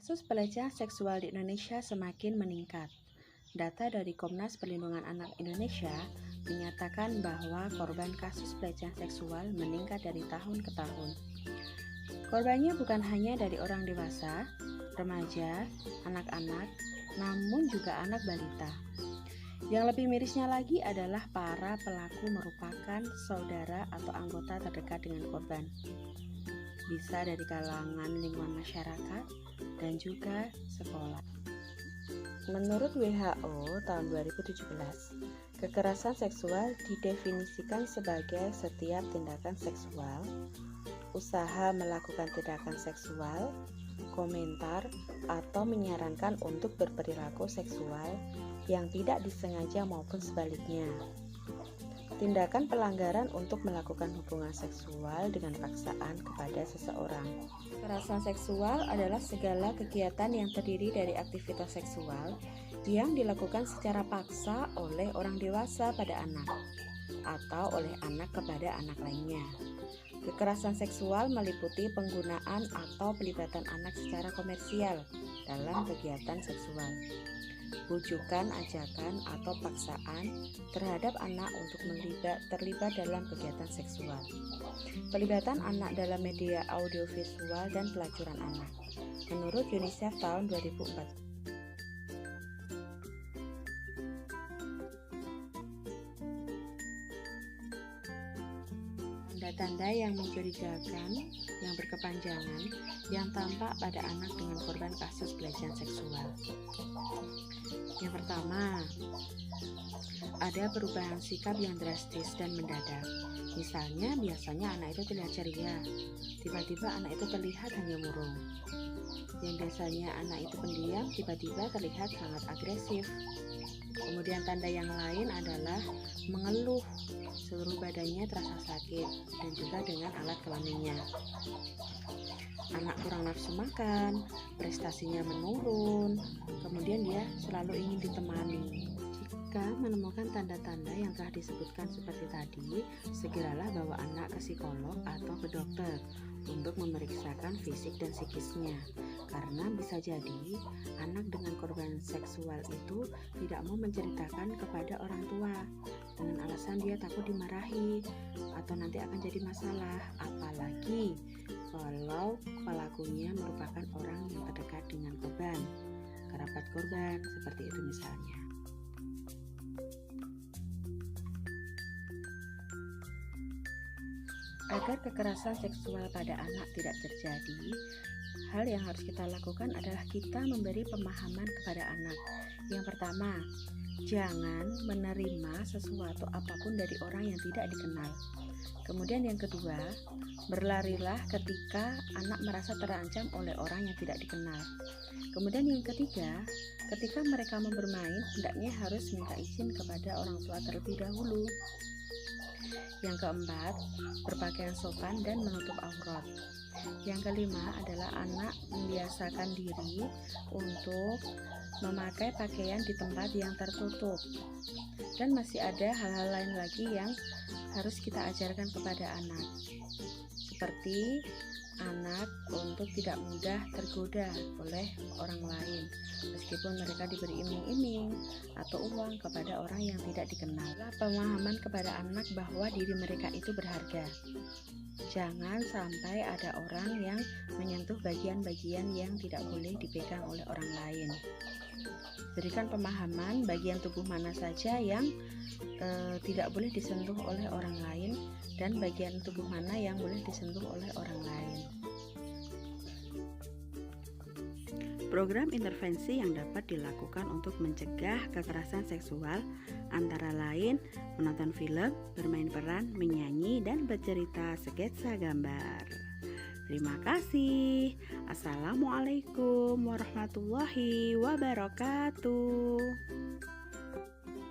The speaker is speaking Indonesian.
Kasus pelecehan seksual di Indonesia semakin meningkat. Data dari Komnas Perlindungan Anak Indonesia menyatakan bahwa korban kasus pelecehan seksual meningkat dari tahun ke tahun. Korbannya bukan hanya dari orang dewasa, remaja, anak-anak, namun juga anak balita. Yang lebih mirisnya lagi adalah para pelaku merupakan saudara atau anggota terdekat dengan korban. Bisa dari kalangan lingkungan masyarakat dan juga sekolah. Menurut WHO tahun 2017, kekerasan seksual didefinisikan sebagai setiap tindakan seksual, usaha melakukan tindakan seksual, komentar, atau menyarankan untuk berperilaku seksual yang tidak disengaja maupun sebaliknya. Tindakan pelanggaran untuk melakukan hubungan seksual dengan paksaan kepada seseorang. Kekerasan seksual adalah segala kegiatan yang terdiri dari aktivitas seksual yang dilakukan secara paksa oleh orang dewasa pada anak atau oleh anak kepada anak lainnya. Kekerasan seksual meliputi penggunaan atau pelibatan anak secara komersial dalam kegiatan seksual, bujukan, ajakan, atau paksaan terhadap anak untuk terlibat dalam kegiatan seksual, pelibatan anak dalam media audiovisual, dan pelacuran anak. Menurut UNICEF tahun 2004. Tanda-tanda yang mencurigakan, yang berkepanjangan, yang tampak pada anak dengan korban kasus pelecehan seksual. Yang pertama, ada perubahan sikap yang drastis dan mendadak. Misalnya, biasanya anak itu terlihat ceria, tiba-tiba anak itu terlihat hanya murung. Yang biasanya anak itu pendiam, tiba-tiba terlihat sangat agresif. Kemudian tanda yang lain adalah mengeluh, seluruh badannya terasa sakit, dan juga dengan alat kelaminnya. Anak kurang nafsu makan, prestasinya menurun, kemudian dia selalu ingin ditemani. Jika menemukan tanda-tanda yang telah disebutkan seperti tadi, segeralah bawa anak ke psikolog atau ke dokter untuk memeriksakan fisik dan psikisnya. Karena bisa jadi anak dengan korban seksual itu tidak mau menceritakan kepada orang tua dengan alasan dia takut dimarahi atau nanti akan jadi masalah, apalagi kalau pelakunya merupakan orang yang terdekat dengan korban, kerabat korban, seperti itu misalnya. Agar kekerasan seksual pada anak tidak terjadi, hal yang harus kita lakukan adalah kita memberi pemahaman kepada anak. Yang pertama, jangan menerima sesuatu apapun dari orang yang tidak dikenal. Kemudian yang kedua, berlarilah ketika anak merasa terancam oleh orang yang tidak dikenal. Kemudian yang ketiga, ketika mereka mau bermain, hendaknya harus minta izin kepada orang tua terlebih dahulu. Yang keempat, berpakaian sopan dan menutup aurat. Yang kelima adalah anak membiasakan diri untuk memakai pakaian di tempat yang tertutup. Dan masih ada hal-hal lain lagi yang harus kita ajarkan kepada anak, seperti anak untuk tidak mudah tergoda oleh orang lain, meskipun mereka diberi iming-iming atau uang kepada orang yang tidak dikenal. Pemahaman kepada anak bahwa diri mereka itu berharga. Jangan sampai ada orang yang menyentuh bagian-bagian yang tidak boleh dipegang oleh orang lain. Berikan pemahaman bagian tubuh mana saja yang tidak boleh disentuh oleh orang lain dan bagian tubuh mana yang boleh disentuh oleh orang lain. Program intervensi yang dapat dilakukan untuk mencegah kekerasan seksual antara lain menonton film, bermain peran, menyanyi, dan bercerita sketsa gambar. Terima kasih. Assalamualaikum warahmatullahi wabarakatuh.